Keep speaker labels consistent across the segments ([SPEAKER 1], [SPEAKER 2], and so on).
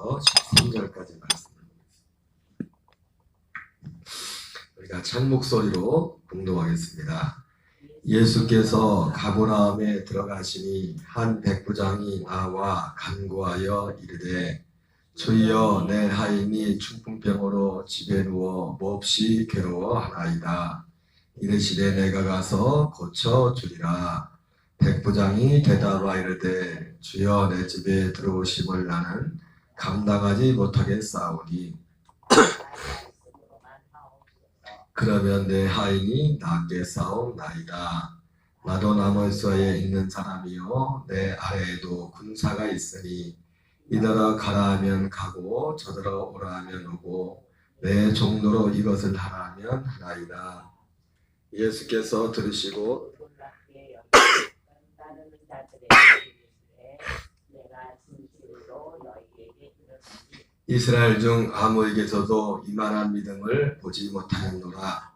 [SPEAKER 1] 1절부터 13절까지 말씀을 보겠습니다. 우리가 찬목소리로 공동하겠습니다. 예수께서 가버나움에 들어가시니 한 백부장이 나와 간구하여 이르되 주여 내 하인이 중풍병으로 집에 누워 몹시 괴로워하나이다. 이르시되 내가 가서 고쳐주리라. 백부장이 대답하여 이르되 주여 내 집에 들어오심을 나는 감당하지 못하겠사오니 그러면 내 하인이 낫게 싸움나이다. 나도 나머지에 있는 사람이요 내 아래에도 군사가 있으니 이더러 가라 하면 가고 저더러 오라 하면 오고 내 종로로 이것을 하라 하면 하나이다. 예수께서 들으시고 이스라엘 중 아무에게서도 이만한 믿음을 보지 못하였노라.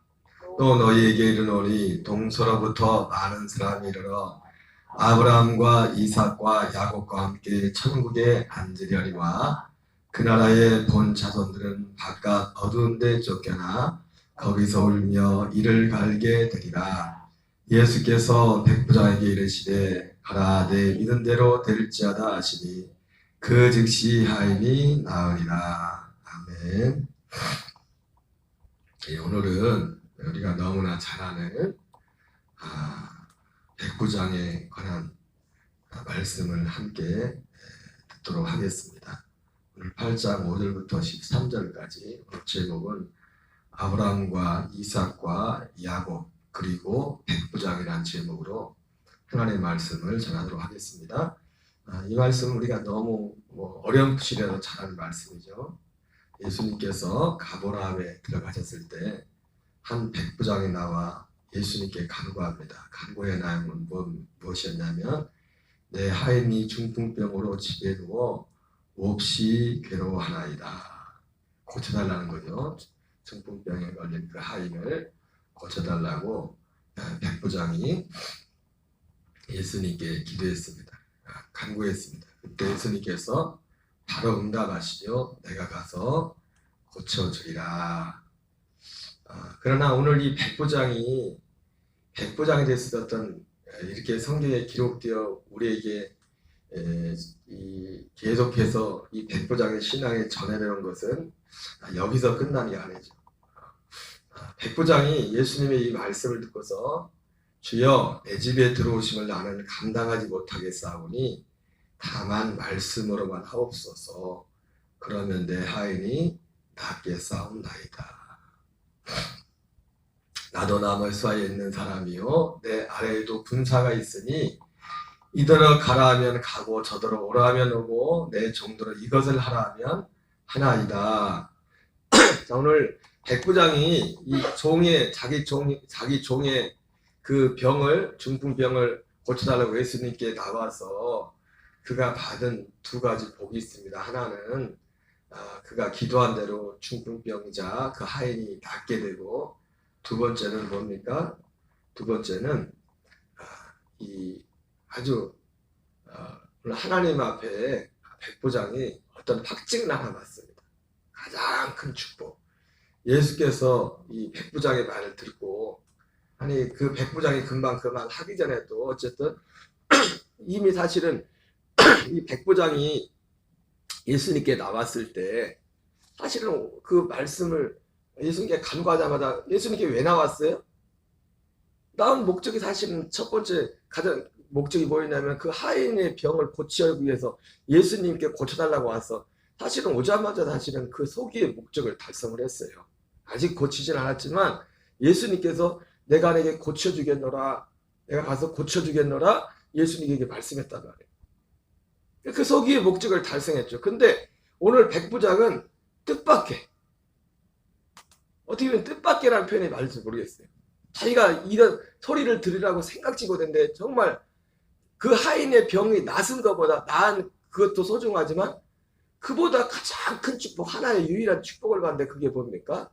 [SPEAKER 1] 또 너희에게 이르노니 동서로부터 많은 사람이 이르러 아브라함과 이삭과 야곱과 함께 천국에 앉으려니와 그 나라의 본 자손들은 바깥 어두운 데 쫓겨나 거기서 울며 이를 갈게 되리라. 예수께서 백부장에게 이르시되 가라 내 믿은 대로 될지어다 하시니 그 즉시 하인이 나으리라. 아멘. 오늘은 우리가 너무나 잘 아는 백부장에 관한 말씀을 함께 듣도록 하겠습니다. 오늘 8장 5절부터 13절까지 오늘 제목은 아브라함과 이삭과 야곱 그리고 백부장이라는 제목으로 하나님의 말씀을 전하도록 하겠습니다. 이 말씀은 우리가 너무 어렴풋이라도 잘하는 말씀이죠. 예수님께서 가버나움에 들어가셨을 때 한 백부장이 나와 예수님께 간구합니다. 간구의 내용은 무엇이었냐면 내 하인이 중풍병으로 집에 누워 몹시 괴로워하나이다. 고쳐달라는 거죠. 중풍병에 걸린 그 하인을 고쳐달라고 백부장이 예수님께 기도했습니다. 간구했습니다. 그때 예수님께서 바로 응답하시죠. 내가 가서 고쳐주리라. 그러나 오늘 이 백부장이 대해서 어떤 이렇게 성경에 기록되어 우리에게 계속해서 이 백부장의 신앙에 전해내는 것은 여기서 끝남이 아니죠. 백부장이 예수님의 이 말씀을 듣고서 주여 내 집에 들어오심을 나는 감당하지 못하겠사오니 다만 말씀으로만 하옵소서. 그러면 내 하인이 낫게 싸움나이다. 나도 나머지에 있는 사람이요 내 아래에도 군사가 있으니 이더러 가라 하면 가고 저더러 오라 하면 오고 내 종들은 이것을 하라 하면 하나이다. 자, 오늘 백부장이 이 자기 종의 그 중풍병을 고쳐달라고 예수님께 나와서 그가 받은 두 가지 복이 있습니다. 하나는 그가 기도한 대로 중풍병자 그 하인이 낫게 되고, 두 번째는 뭡니까? 두 번째는 이 아주 하나님 앞에 백부장이 어떤 확증을 하나 받습니다. 가장 큰 축복. 예수께서 이 백부장의 말을 듣고 아니 그 백부장이 금방 그 말 하기 전에도 어쨌든 이미 사실은 이 백부장이 예수님께 나왔을 때 사실은 그 말씀을 예수님께 간구하자마자 예수님께 왜 나왔어요? 나온 목적이 사실은 첫 번째 가장 목적이 뭐였냐면 그 하인의 병을 고치기 위해서 예수님께 고쳐달라고 와서 사실은 오자마자 사실은 그 소기의 목적을 달성을 했어요. 아직 고치진 않았지만 예수님께서 내가 내게 고쳐주겠노라, 내가 가서 고쳐주겠노라 예수님에게 말씀했단 말이에요. 그 소기의 목적을 달성했죠. 근데 오늘 백부장은 뜻밖의, 어떻게 보면 뜻밖이라는 표현이 맞을지 모르겠어요. 자기가 이런 소리를 들으라고 생각지도 못했는데 정말 그 하인의 병이 낫은 것보다 나은 그것도 소중하지만 그보다 가장 큰 축복, 하나의 유일한 축복을 받는데 그게 뭡니까?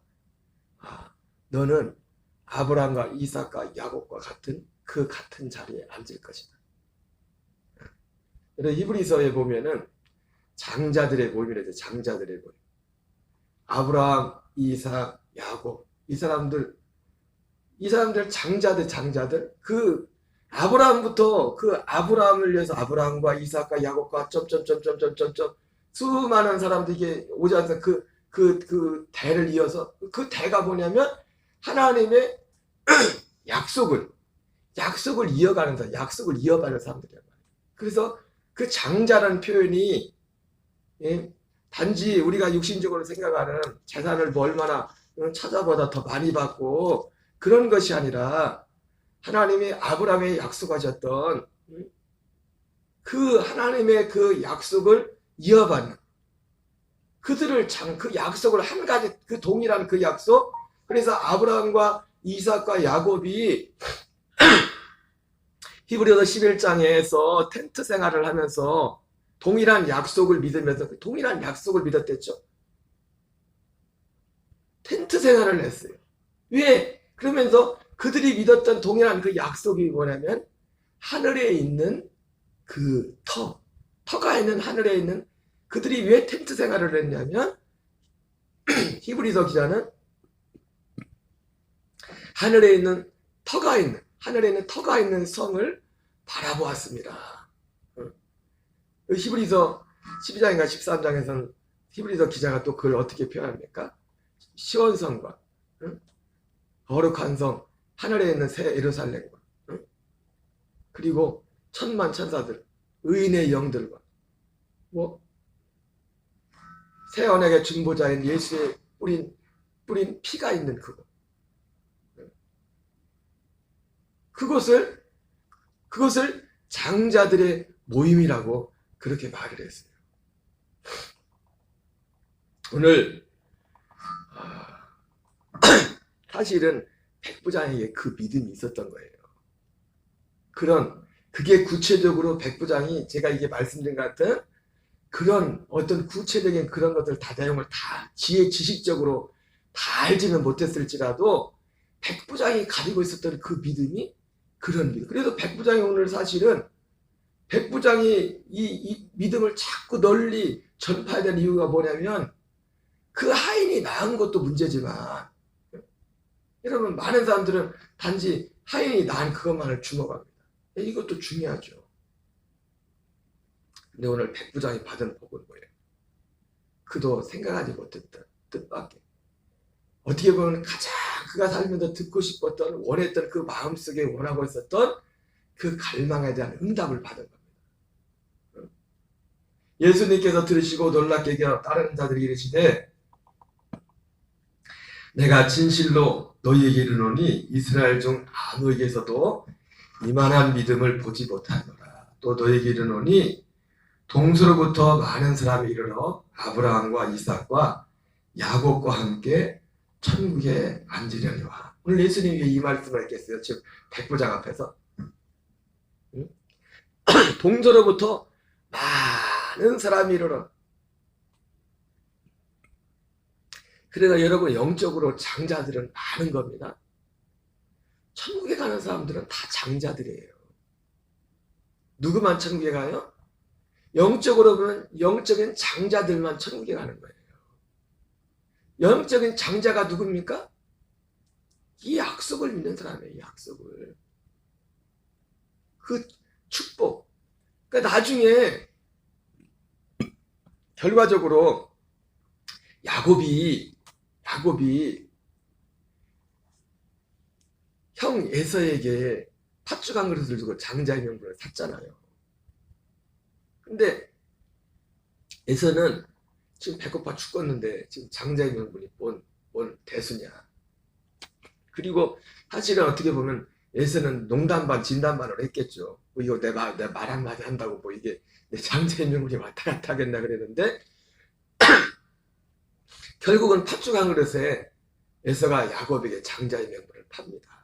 [SPEAKER 1] 너는 아브라함과 이삭과 야곱과 같은 그 같은 자리에 앉을 것이다. 히브리서에 보면은 장자들의 모임이라 죠. 장자들의 모임. 아브라함, 이삭, 야곱. 이 사람들 장자들. 그 아브라함부터 그 아브라함을 위해서 아브라함과 이삭과 야곱과 점점점점점점점 수많은 사람들이 이게 오지 않습니까? 그 대를 이어서 그 대가 뭐냐면 하나님의 약속을 이어가는 사람, 약속을 이어가는 사람들이란 말이에요. 그래서 그 장자라는 표현이 단지 우리가 육신적으로 생각하는 재산을 뭐 얼마나 찾아보다 더 많이 받고 그런 것이 아니라 하나님이 아브라함에 약속하셨던 그 하나님의 그 약속을 이어받는 그들을 그 약속을 한 가지 그 동일한 그 약속. 그래서 아브라함과 이삭과 야곱이 히브리서 11장에서 텐트 생활을 하면서 동일한 약속을 믿으면서 그 동일한 약속을 믿었댔죠. 텐트 생활을 했어요. 왜? 그러면서 그들이 믿었던 동일한 그 약속이 뭐냐면 하늘에 있는 그 터가 있는 하늘에 있는 그들이 왜 텐트 생활을 했냐면 히브리서 기자는 하늘에 있는 터가 있는 성을 바라보았습니다. 히브리서 12장인가 13장에서는 히브리서 기자가 또 그걸 어떻게 표현합니까? 시온성과 거룩한 성, 하늘에 있는 새 예루살렘과 그리고 천만 천사들, 의인의 영들과 새 언약의 중보자인 예수의 뿌린 피가 있는 그것을 장자들의 모임이라고 그렇게 말을 했어요. 오늘 사실은 백부장에게 그 믿음이 있었던 거예요. 그게 구체적으로 백부장이 제가 이게 말씀드린 것 같은 그런 어떤 구체적인 그런 것들 다 내용을 다 지식적으로 다 알지는 못했을지라도 백부장이 가지고 있었던 그 믿음이 그런 믿음. 그래서 백부장이 오늘 사실은 백부장이 이 믿음을 자꾸 널리 전파해야 되는 이유가 뭐냐면 그 하인이 낳은 것도 문제지만 여러분 많은 사람들은 단지 하인이 낳은 그것만을 주목합니다. 이것도 중요하죠. 근데 오늘 백부장이 받은 복은 뭐예요? 그도 생각하지 못했던 뜻밖의 어떻게 보면 가장 그가 살면서 듣고 싶었던 원했던 그 마음속에 원하고 있었던 그 갈망에 대한 응답을 받은 겁니다. 예수님께서 들으시고 놀랍게 여겨 다른 자들이 이르시되 내가 진실로 너희에게 이르노니 이스라엘 중 아무에게서도 이만한 믿음을 보지 못하노라. 또 너희에게 이르노니 동서로부터 많은 사람이 이르러 아브라함과 이삭과 야곱과 함께 천국에 앉으려니와. 오늘 예수님이 이 말씀을 했겠어요. 지금 백부장 앞에서 동서로부터 많은 사람이 이르러. 그래서 여러분 영적으로 장자들은 많은 겁니다. 천국에 가는 사람들은 다 장자들이에요. 누구만 천국에 가요? 영적으로 보면 영적인 장자들만 천국에 가는 거예요. 영적인 장자가 누굽니까? 이 약속을 믿는 사람이에요. 약속을. 그 축복. 그러니까 나중에 결과적으로 야곱이 형 에서에게 팥죽 한 그릇을 주고 장자의 명분을 샀잖아요. 근데 에서는 지금 배고파 죽겠는데 지금 장자의 명분이 뭔 대수냐. 그리고 사실은 어떻게 보면 에서는 농담 반 진담 반으로 했겠죠. 뭐 이거 내 말 한마디 한다고 뭐 이게 내 장자의 명분이 왔다 갔다 하겠나 그랬는데 결국은 팥죽 한 그릇에 에서가 야곱에게 장자의 명분을 팝니다.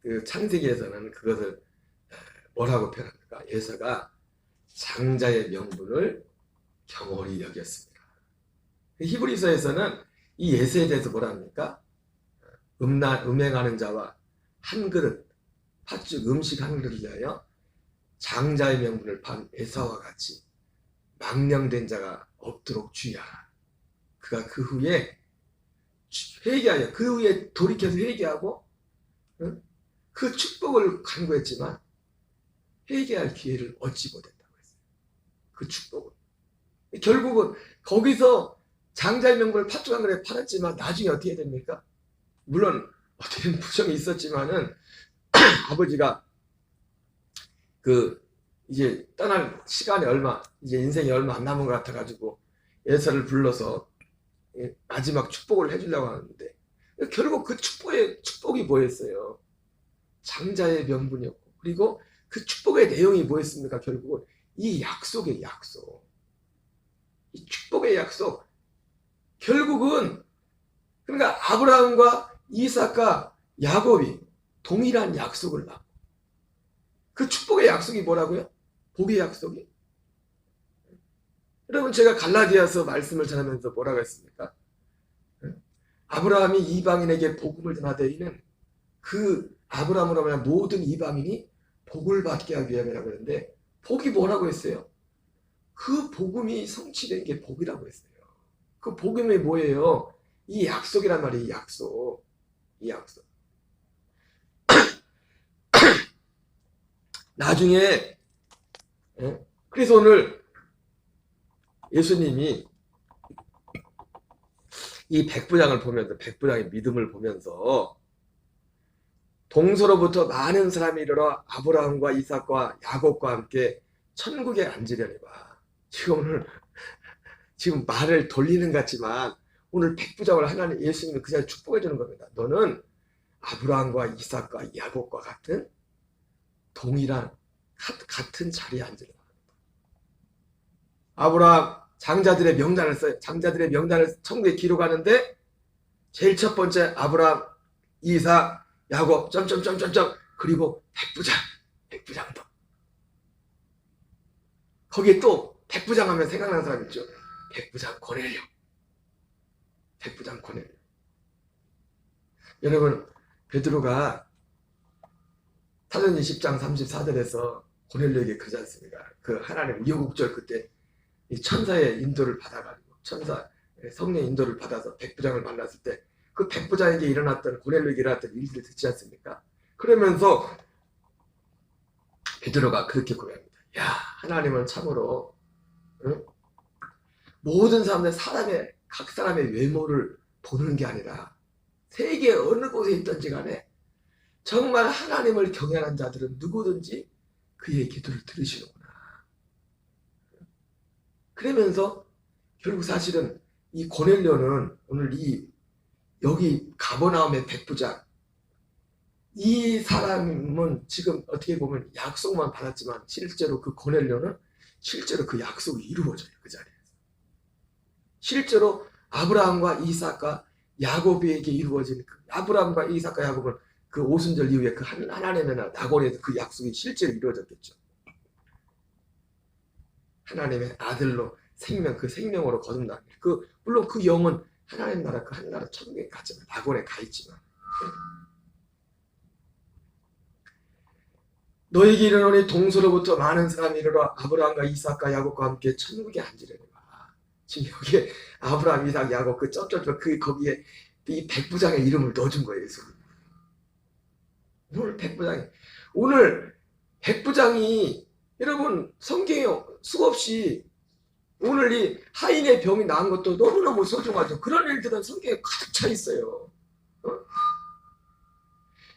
[SPEAKER 1] 그 창세기에서는 그것을 뭐라고 표현합니까? 에서가 장자의 명분을 경홀히 여겼습니다. 히브리서에서는 이 에서에 대해서 뭐라 합니까? 음행하는 자와 한 그릇 팥죽 음식 한 그릇을 위하여 장자의 명분을 판 에사와 같이 망령된 자가 없도록 주의하라. 그가 그 후에 회개하여 그 후에 돌이켜서 회개하고 그 축복을 간구했지만 회개할 기회를 얻지 못했다고 했어요. 그 축복을. 결국은 거기서 장자의 명분을 팥죽한 그릇에 팔았지만 나중에 어떻게 됩니까? 물론 어떻게 부정이 있었지만은 아버지가 이제 떠날 시간이 이제 인생이 얼마 안 남은 것 같아가지고 예서를 불러서 마지막 축복을 해주려고 하는데 결국 그 축복이 뭐였어요? 장자의 명분이었고, 그리고 그 축복의 내용이 뭐였습니까? 결국은 이 약속의 약속, 이 축복의 약속, 결국은 그러니까 아브라함과 이삭과 야곱이 동일한 약속을 받고, 그 축복의 약속이 뭐라고요? 복의 약속이? 여러분, 제가 갈라디아서 말씀을 전하면서 뭐라고 했습니까? 아브라함이 이방인에게 복음을 전하되이는 그 아브라함으로 말하면 모든 이방인이 복을 받게 하기 위함이라고 했는데, 복이 뭐라고 했어요? 그 복음이 성취된 게 복이라고 했어요. 그 복음이 뭐예요? 이 약속이란 말이에요. 약속. 이 약속. 나중에 그래서 오늘 예수님이 이 백부장을 보면서, 백부장의 믿음을 보면서 동서로부터 많은 사람이 이르러 아브라함과 이삭과 야곱과 함께 천국에 앉으려니와. 지금 말을 돌리는 것 같지만 오늘 백부장을 하나님 예수님이 그냥 축복해 주는 겁니다. 너는 아브라함과 이삭과 야곱과 같은 동일한 같은 자리에 앉으라. 아브라함 장자들의 명단을 써요. 장자들의 명단을 천국에 기록하는데 제일 첫 번째 아브라함, 이삭, 야곱 점점점점점 그리고 백부장도. 거기에 또 백부장 하면 생각나는 사람 있죠. 백부장 고넬료. 백부장 고넬료. 여러분, 베드로가 사도행전 10장 34절에서 고넬료에게 그러지 않습니까? 그 하나님 우여곡절 그때 이 천사의 인도를 받아가지고 성령의 인도를 받아서 백부장을 만났을 때 그 백부장에게 일어났던 고넬료에게 일어났던 일들을 듣지 않습니까? 그러면서 베드로가 그렇게 고백합니다. 야, 하나님은 참으로 모든 사람들 각 사람의 외모를 보는 게 아니라 세계 어느 곳에 있든지 간에 정말 하나님을 경외하는 자들은 누구든지 그의 기도를 들으시는구나. 그러면서 결국 사실은 이 고넬료는 오늘 여기 가버나움의 백부장, 이 사람은 지금 어떻게 보면 약속만 받았지만 실제로 그 고넬료는 실제로 그 약속이 이루어져요. 그 자리에서 실제로 아브라함과 이삭과 야곱에게 이루어진 아브라함과 이삭과 야곱은 그 오순절 이후에 그 하나님의 낙원에서 그 약속이 실제로 이루어졌겠죠. 하나님의 아들로 그 생명으로 거듭나. 물론 그 영은 하나님 나라 그 하나님 천국에 가지만 낙원에 가 있지만 너에게 이르노니 동서로부터 많은 사람이 이르러 아브라함과 이삭과 야곱과 함께 천국에 앉으려니와. 지금 여기에 아브라함, 이삭, 야곱 거기에 이 백부장의 이름을 넣어준 거예요. 오늘 백부장이 여러분 성경에 수없이 오늘 이 하인의 병이 나은 것도 너무너무 소중하죠. 그런 일들은 성경에 가득 차 있어요.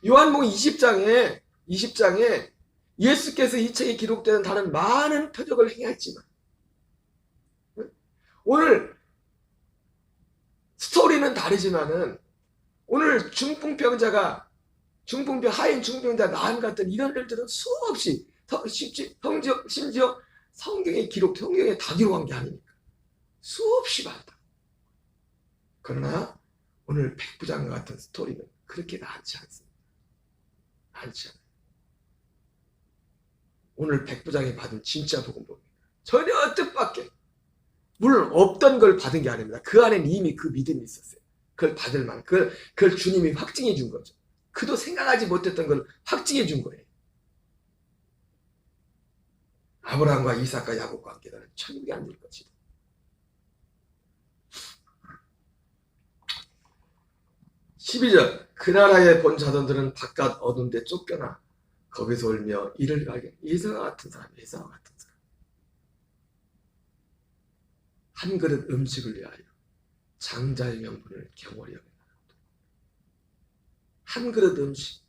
[SPEAKER 1] 요한복음 20장에 예수께서 이 책에 기록되는 다른 많은 표적을 행했지만 오늘 스토리는 다르지만은 오늘 하인 중풍병자 나은 같은 이런 일들은 수없이 심지어 성경에 다 기록한 게 아니니까 수없이 많다. 그러나 오늘 백부장 같은 스토리는 그렇게 많지 않습니다. 많지 않아요. 오늘 백부장이 받은 진짜 복음 봅니다. 전혀 뜻밖의 물론 없던 걸 받은 게 아닙니다. 그 안에는 이미 그 믿음이 있었어요. 그걸 받을 만한 그걸 주님이 확증해 준 거죠. 그도 생각하지 못했던 걸 확증해 준 거예요. 아브라함과 이삭과 야곱과 함께 너는 천국에 앉을 것이다. 12절 그 나라에 본 자손들은 바깥 어두운 데 쫓겨나 거기서 울며 이를 가게. 예사와 같은 사람, 예사와 같은 사람. 한 그릇 음식을 위하여 장자의 명분을 경홀히 여긴다. 한 그릇 음식.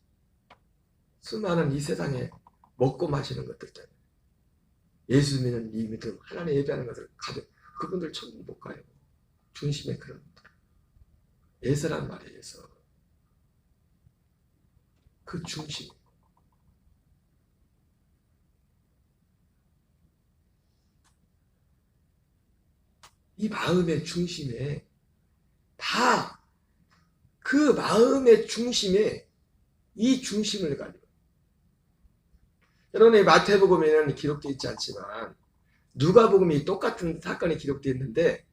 [SPEAKER 1] 수많은 이 세상에 먹고 마시는 것들 때문에 예수 믿는 이 믿음, 하나님 예배하는 것을 가져 그분들 천국 못 가요. 중심에 그런 분들. 예서란 말이에요. 예서. 그 중심. 이 마음의 중심에 다 그 마음의 중심에 이 중심을 가지고 여러분의 마태복음에는 기록되어 있지 않지만 누가복음이 똑같은 사건이 기록되어 있는데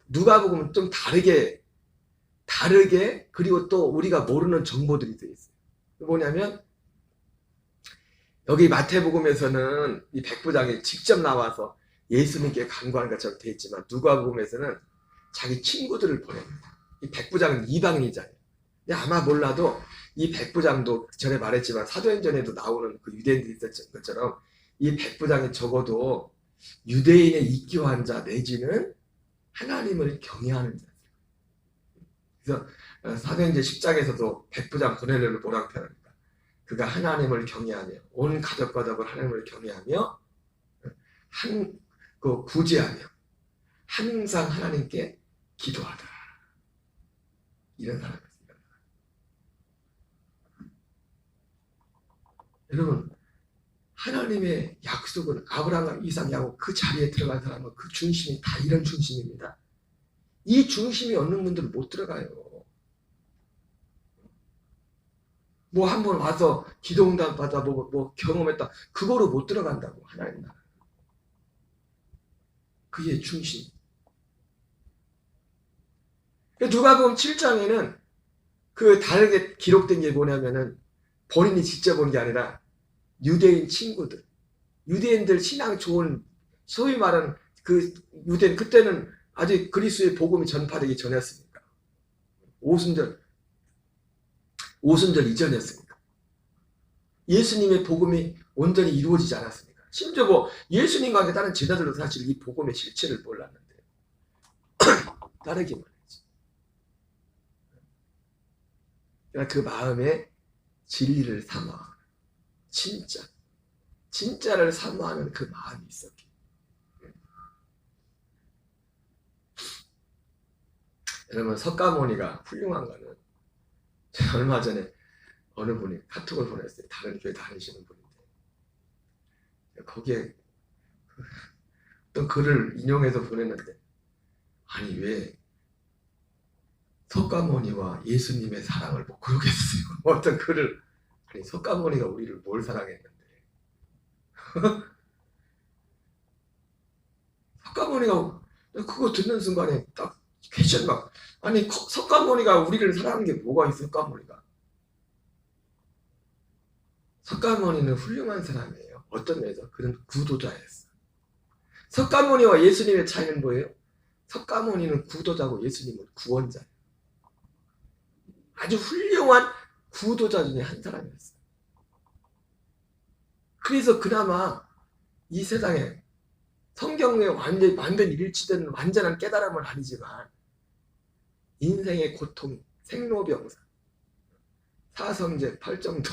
[SPEAKER 1] 누가복음은 좀 다르게 그리고 또 우리가 모르는 정보들이 되어 있어요. 뭐냐면 여기 마태복음에서는 이 백부장이 직접 나와서 예수님께 간구하는 것처럼 되어 있지만 누가복음에서는 자기 친구들을 보냅니다. 이 백부장은 이방인이잖아요. 근데 아마 몰라도 이 백부장도 전에 말했지만 사도행전에도 나오는 그 유대인들이 있었던 것처럼 이 백부장이 적어도 유대인의 입교한 자 내지는 하나님을 경외하는 자. 그래서 사도행전 10장에서도 백부장 고넬료를 뭐라고 표현합니까? 그가 하나님을 경외하며 온 가족과 더불어 하나님을 경외하며 구제하며 항상 하나님께 기도하다. 이런 사람이었습니다. 여러분, 하나님의 약속은 아브라함과 이삭, 야곱 그 자리에 들어간 사람은 그 중심이 다 이런 중심입니다. 이 중심이 없는 분들은 못 들어가요. 뭐 한 번 와서 기도응답 받아 뭐 경험했다. 그거로 못 들어간다고 하나님 나라. 그게 중심. 누가복음 7장에는 그 다르게 기록된 게 뭐냐면은 본인이 직접 본 게 아니라 유대인 친구들, 유대인들 신앙 좋은 소위 말하는 그 유대인 그때는 아직 그리스도의 복음이 전파되기 전이었으니까 오순절 이전이었으니까 예수님의 복음이 온전히 이루어지지 않았으니까 심지어 뭐 예수님과 함께 다른 제자들도 사실 이 복음의 실체를 몰랐는데 따르기만 했지. 그러니까 그 마음에 진리를 사모하는 진짜를 사모하는 그 마음이 있었기. 여러분 석가모니가 훌륭한 거는 제가 얼마 전에 어느 분이 카톡을 보냈어요. 다른 교회 다니시는 분인데 거기에 어떤 글을 인용해서 보냈는데 아니 왜 석가모니와 예수님의 사랑을 못 그러겠어요. 어떤 글을 아니 석가모니가 우리를 뭘 사랑했는데 석가모니가 그거 듣는 순간에 딱 퀘션 막 아니 석가모니가 우리를 사랑하는 게 뭐가 있어. 석가모니는 훌륭한 사람이에요. 어떤 면에서 그는 구도자였어. 석가모니와 예수님의 차이는 뭐예요? 석가모니는 구도자고 예수님은 구원자예요. 아주 훌륭한 구도자 중에 한 사람이었어요. 그래서 그나마 이 세상에 성경에 완전 일치되는 완전한 깨달음은 아니지만 인생의 고통, 생로병사, 사성제, 팔정도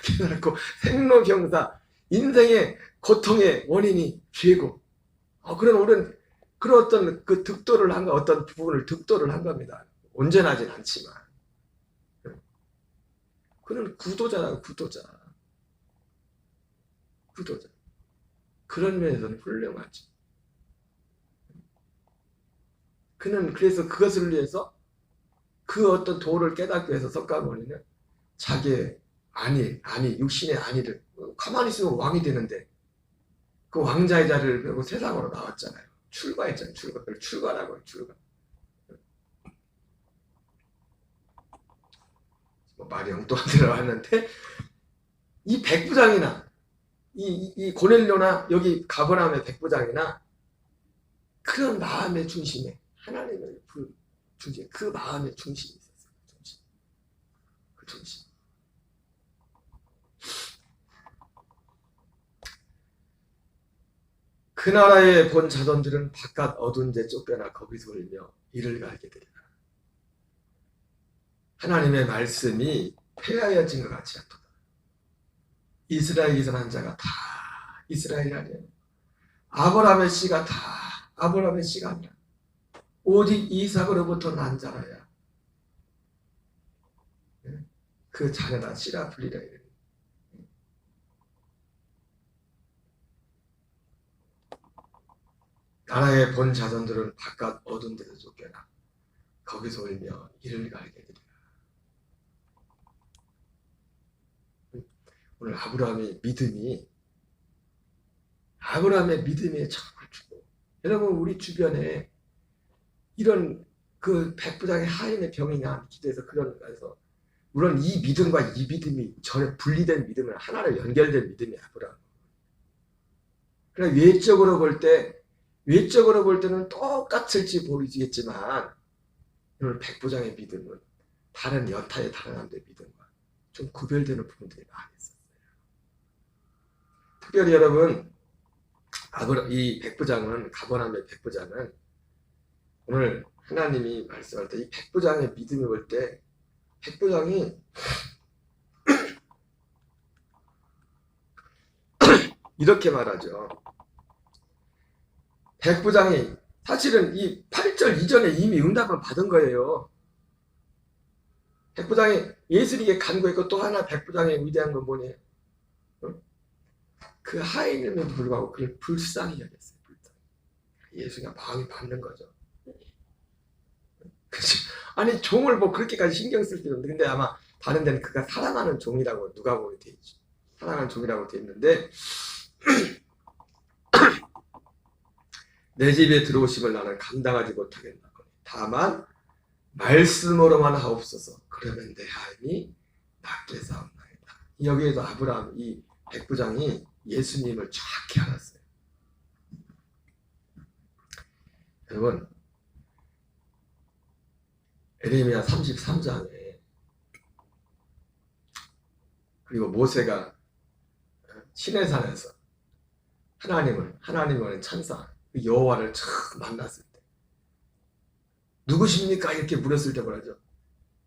[SPEAKER 1] 깨달았고 생로병사, 인생의 고통의 원인이 죄고 그런 어떤 그 득도를 한 거, 어떤 부분을 득도를 한 겁니다. 온전하진 않지만 그는 구도자라고 구도자. 그런 면에서는 훌륭하죠. 그는 그래서 그것을 위해서 그 어떤 도를 깨닫기 위해서 석가모니는 자기의 육신의 안위를 가만히 있으면 왕이 되는데 그 왕자의 자리를 배우고 세상으로 나왔잖아요. 출가했잖아요. 출가라고 해요. 출가. 말이 엉뚱한 데로 왔는데 이 백부장이나 이 고넬료나 여기 가버나움의 백부장이나 그런 마음의 중심에 하나님의 중심, 그 마음의 중심이 있었어요. 중심. 그 중심. 그 나라에 본 자손들은 바깥 어두운 데 쫓겨나 거기서 울며 이를 갈게 되리라. 하나님의 말씀이 폐하여진 것 같지 않도다. 이스라엘에 기선한 자가 다 이스라엘이 아니에요. 아브라함의 씨가 다 아브라함의 씨가 아니라 오직 이삭으로부터 난 자라야 그 자녀다 씨라 불리라. 나라에 본 자손들은 바깥 어두운 데서 쫓겨나 거기서 울며 이를 갈게 되리라. 오늘 아브라함의 믿음이 정말 주고, 여러분 우리 주변에 이런 그 백부장의 하인의 병이냐 기도해서 그런 거에서 물론 이 믿음과 이 믿음이 전혀 분리된 믿음은 하나로 연결된 믿음이 아브라함. 그러나 외적으로 볼 때는 똑같을지 모르겠지만 오늘 백부장의 믿음은 다른 여타의 다른 사람들의 믿음과 좀 구별되는 부분들이 많이 있었어요. 특별히 여러분 이 백부장은 가버나움의 백부장은 오늘 하나님이 말씀할 때 이 백부장의 믿음을 볼 때 백부장이 이렇게 말하죠. 백부장이 사실은 이 8절 이전에 이미 응답을 받은 거예요. 백부장이 예수님께 간구했고 또 하나 백부장의 위대한 건 뭐냐? 그 하인임에도 불구하고 그를 불쌍히 여겼어요. 예수가 마음이 받는 거죠. 그치? 아니 종을 뭐 그렇게까지 신경 쓸 필요 없는데, 근데 아마 다른 데는 그가 사랑하는 종이라고 누가복음에 돼 있죠. 사랑하는 종이라고 돼 있는데 내 집에 들어오심을 나는 감당하지 못하겠나. 다만 말씀으로만 하옵소서. 그러면 내 하인이 낫게 사옵나이다. 여기에도 아브라함 이 백부장이 예수님을 정확히 알았어요. 여러분 에레미야 33장에 그리고 모세가 시내산에서 하나님을 천사 여호와를 처음 만났을 때 누구십니까? 이렇게 물었을 때 뭐라죠?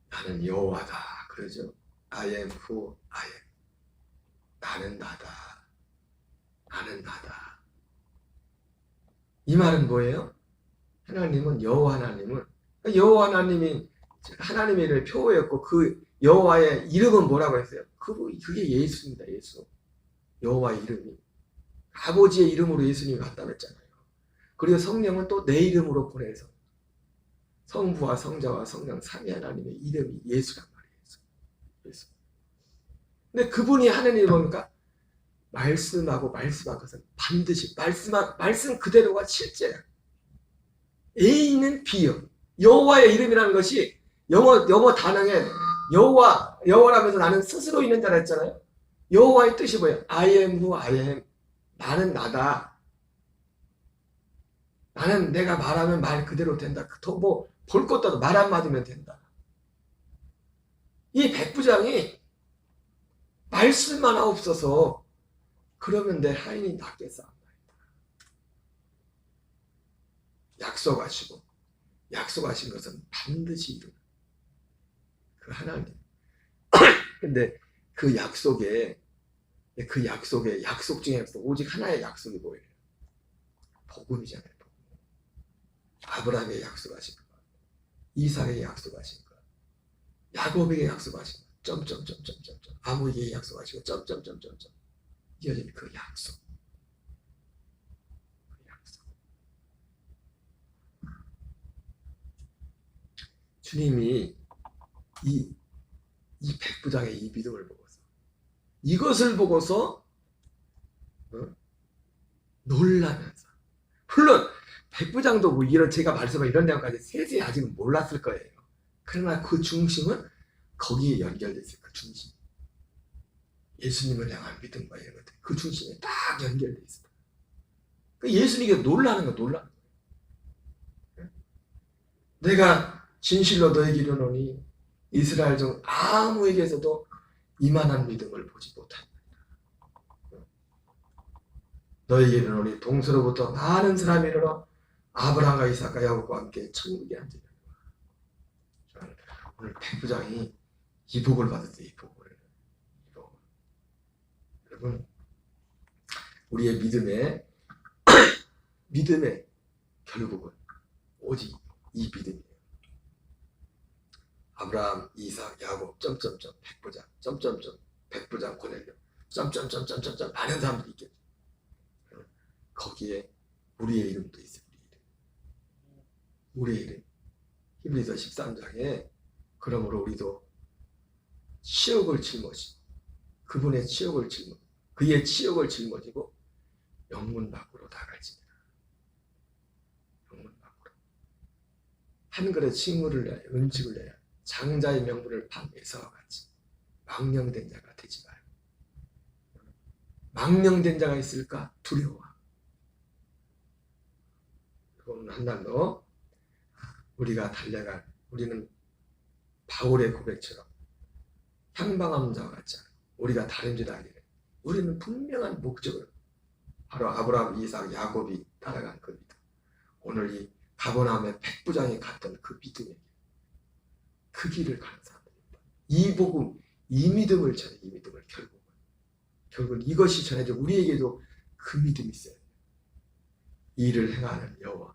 [SPEAKER 1] 나는 여호와다 그러죠. I am who I am. 나는 나다. 나는 나다. 이 말은 뭐예요? 하나님은 여호와 하나님이 하나님의 이름의 표어였고 그 여호와의 이름은 뭐라고 했어요? 그게 예수입니다. 예수. 여호와의 이름이 아버지의 이름으로 예수님이 왔다고 했잖아요. 그리고 성령은 또 내 이름으로 보내서 성부와 성자와 성령 삼위 하나님의 이름이 예수란 말이에요. 예수. 근데 그분이 하는 일이 뭡니까? 말씀한 것은 반드시 말씀 그대로가 실제야. A는 B요. 여호와의 이름이라는 것이 영어 단어에 여호와라면서 나는 스스로 있는 자라 했잖아요. 여호와의 뜻이 뭐예요? I am who I am. 나는 나다. 나는 내가 말하면 말 그대로 된다. 더 뭐 볼 것도 없어. 말 한마디면 된다. 이 백부장이 말씀만 하옵소서. 그러면 내 하인이 낫게 싸움나이다. 약속하신 것은 반드시 이루는 그 하나님. 근데 그 약속에 약속 중에 오직 하나의 약속이 뭐예요? 복음이잖아요. 복음. 아브라함에게 약속하신 것, 이삭에게 약속하신 것, 야곱에게 약속하신 것, 아모에게 약속하신 것, 이어진 그 약속. 주님이 이 백부장의 이 믿음을 보고서 이것을 보고서 놀라면서, 물론 백부장도 뭐 이런 제가 말씀한 이런 내용까지 세세히 아직은 몰랐을 거예요. 그러나 그 중심은 거기에 연결됐어요. 그 중심. 예수님을 향한 믿음과 이런 것들 그 중심에 딱 연결돼 있어. 예수님이 놀라는 거 놀라는 거예요. 내가 진실로 너에게 이르노니 이스라엘 중 아무에게서도 이만한 믿음을 보지 못한다. 너에게 이르노니 동서로부터 많은 사람이 일어나 아브라함과 이삭과 야곱과 함께 천국에 앉으리라. 오늘 백부장이 이 복을 받았어요. 이 복을. 여러분, 우리의 믿음의 결국은 오직 이 믿음이에요. 아브라함, 이삭, 야곱, 백부장, 백부장 고넬료, 많은 사람들이 있겠죠. 거기에 우리의 이름도 있어요. 우리의 이름. 히브리서 13장에 그러므로 우리도 치욕을 짊어지고 그분의 치욕을 짊어지고 그의 치욕을 짊어지고 영문 밖으로 나갈지니라. 영문 밖으로. 한 그릇 식물을 내야 음식을 내야 장자의 명분을 판매서와 같이 망령된 자가 되지 말고. 망령된 자가 있을까? 두려워. 오늘 한 날도 우리가 달려갈 우리는 바울의 고백처럼 향방한 자와 같지 않아. 우리가 다름질 아니래. 우리는 분명한 목적을 바로 아브라함, 이삭, 야곱이 따라간 그 믿음. 오늘 이 가버나움의 백부장이 갔던 그 믿음에게 그 길을 가는 사람들입니다. 이 복음, 이 믿음을 전해. 이 믿음을 결국 이것이 전해져 우리에게도 그 믿음이 있어요. 이 일을 행하는 여호와,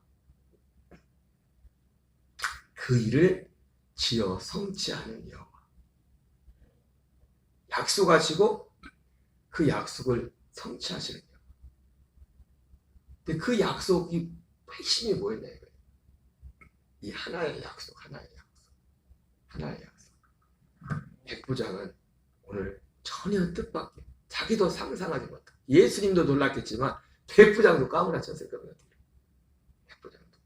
[SPEAKER 1] 그 일을 지어 성취하는 여호와. 약속하시고 그 약속을 성취하시는 여호와. 근데 그 약속이 핵심이 뭐였냐 이거예요. 이 하나의 약속. 백부장은 오늘 전혀 뜻밖의, 자기도 상상하지 못한, 예수님도 놀랐겠지만 백부장도 까무라쳤을 겁니다. 백부장도.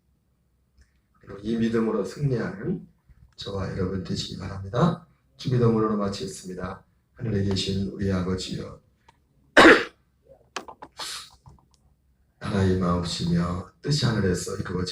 [SPEAKER 1] 그리고 이 믿음으로 승리하는 저와 여러분 되시기 바랍니다. 주기도문으로 마치겠습니다. 하늘에 계신 우리 아버지여, 나라의 마옵시며 뜻이 하늘에서 이루어집니다.